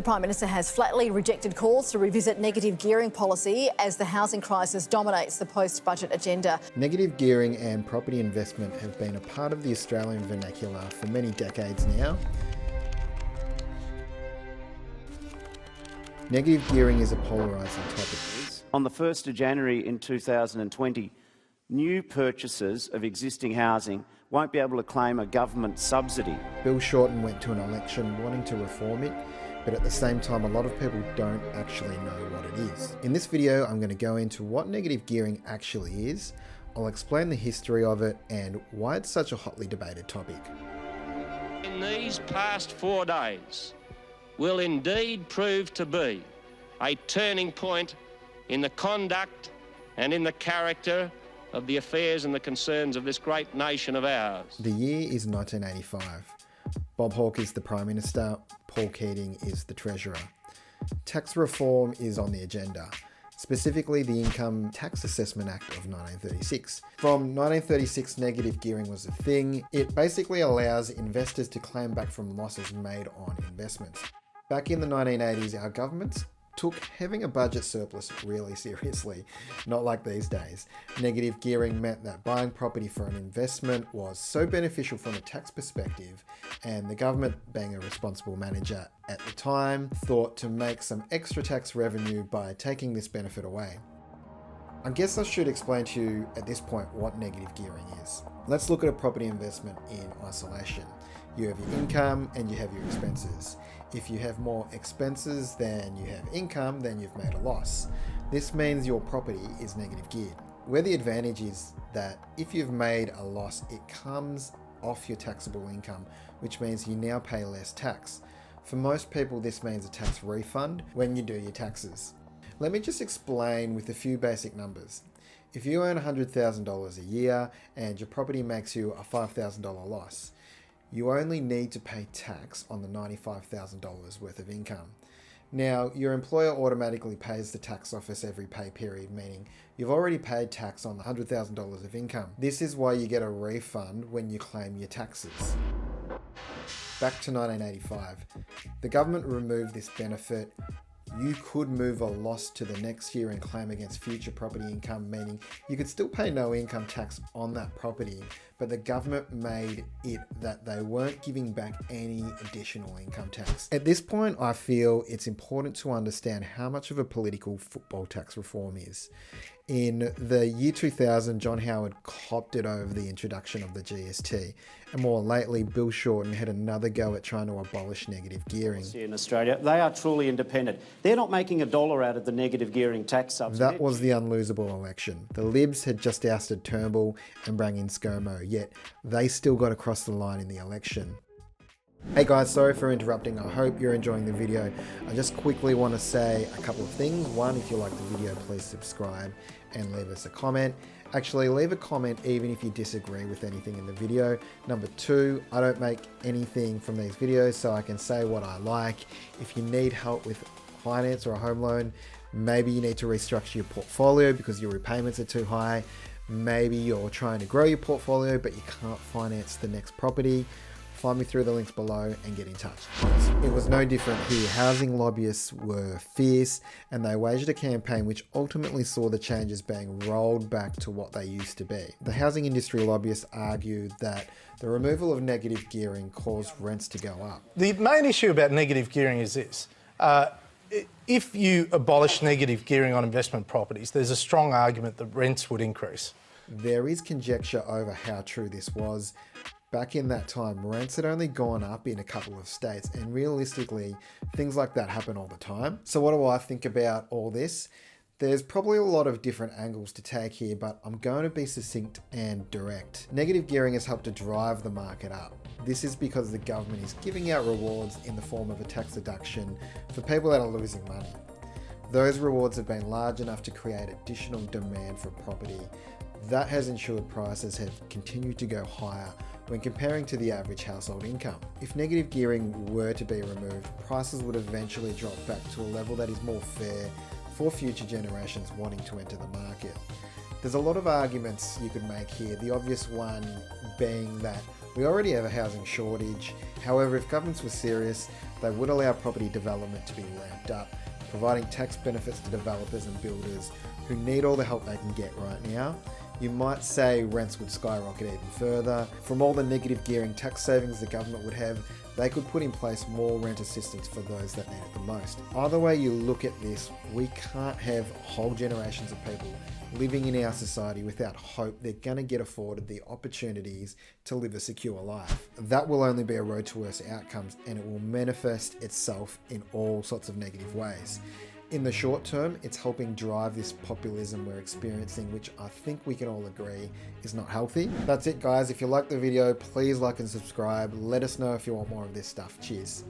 The Prime Minister has flatly rejected calls to revisit negative gearing policy as the housing crisis dominates the post-budget agenda. Negative gearing and property investment have been a part of the Australian vernacular for many decades now. Negative gearing is a polarising topic. On the 1st of January in 2020, new purchasers of existing housing won't be able to claim a government subsidy. Bill Shorten went to an election wanting to reform it, but at the same time a lot of people don't actually know what it is. In this video I'm going to go into what negative gearing actually is, I'll explain the history of it and why it's such a hotly debated topic. In these past 4 days will indeed prove to be a turning point in the conduct and in the character of the affairs and the concerns of this great nation of ours. The year is 1985. Bob Hawke is the Prime Minister, Paul Keating is the Treasurer. Tax reform is on the agenda, specifically the Income Tax Assessment Act of 1936. From 1936, negative gearing was a thing. It basically allows investors to claim back from losses made on investments. Back in the 1980s, our governments took having a budget surplus really seriously, not like these days. Negative gearing meant that buying property for an investment was so beneficial from a tax perspective, and the government, being a responsible manager at the time, thought to make some extra tax revenue by taking this benefit away. I guess I should explain to you at this point what negative gearing is. Let's look at a property investment in isolation. You have your income and you have your expenses. If you have more expenses than you have income, then you've made a loss. This means your property is negative geared. Where the advantage is that if you've made a loss, it comes off your taxable income, which means you now pay less tax. For most people, this means a tax refund when you do your taxes. Let me just explain with a few basic numbers. If you earn $100,000 a year and your property makes you a $5,000 loss, you only need to pay tax on the $95,000 worth of income. Now, your employer automatically pays the tax office every pay period, meaning you've already paid tax on the $100,000 of income. This is why you get a refund when you claim your taxes. Back to 1985. The government removed this benefit. You could move a loss to the next year and claim against future property income, meaning you could still pay no income tax on that property, but the government made it that they weren't giving back any additional income tax. At this point, I feel it's important to understand how much of a political football tax reform is. In the year 2000, John Howard copped it over the introduction of the GST, and more lately, Bill Shorten had another go at trying to abolish negative gearing. In Australia, they are truly independent. They're not making a dollar out of the negative gearing tax subsidy. That was the unlosable election. The Libs had just ousted Turnbull and brought in ScoMo, yet they still got across the line in the election. Hey guys, sorry for interrupting. I hope you're enjoying the video. I just quickly want to say a couple of things. One, if you like the video, please subscribe and leave us a comment. Actually, leave a comment even if you disagree with anything in the video. Number two, I don't make anything from these videos, so I can say what I like. If you need help with finance or a home loan, maybe you need to restructure your portfolio because your repayments are too high. Maybe you're trying to grow your portfolio, but you can't finance the next property. Find me through the links below and get in touch. It was no different here. Housing lobbyists were fierce and they waged a campaign which ultimately saw the changes being rolled back to what they used to be. The housing industry lobbyists argued that the removal of negative gearing caused rents to go up. The main issue about negative gearing is this. If you abolish negative gearing on investment properties, there's a strong argument that rents would increase. There is conjecture over how true this was. Back in that time, rents had only gone up in a couple of states, and realistically, things like that happen all the time. So what do I think about all this? There's probably a lot of different angles to take here, but I'm going to be succinct and direct. Negative gearing has helped to drive the market up. This is because the government is giving out rewards in the form of a tax deduction for people that are losing money. Those rewards have been large enough to create additional demand for property. That has ensured prices have continued to go higher when comparing to the average household income. If negative gearing were to be removed, prices would eventually drop back to a level that is more fair for future generations wanting to enter the market. There's a lot of arguments you could make here, the obvious one being that We already have a housing shortage. However, if governments were serious, they would allow property development to be ramped up, providing tax benefits to developers and builders who need all the help they can get right now. You might say rents would skyrocket even further. From all the negative gearing tax savings the government would have, they could put in place more rent assistance for those that need it the most. Either way you look at this, we can't have whole generations of people living in our society without hope they're going to get afforded the opportunities to live a secure life. That will only be a road to worse outcomes, and it will manifest itself in all sorts of negative ways. In the short term, it's helping drive this populism we're experiencing, which I think we can all agree is not healthy. That's it, guys. If you liked the video, please like and subscribe. Let us know if you want more of this stuff. Cheers.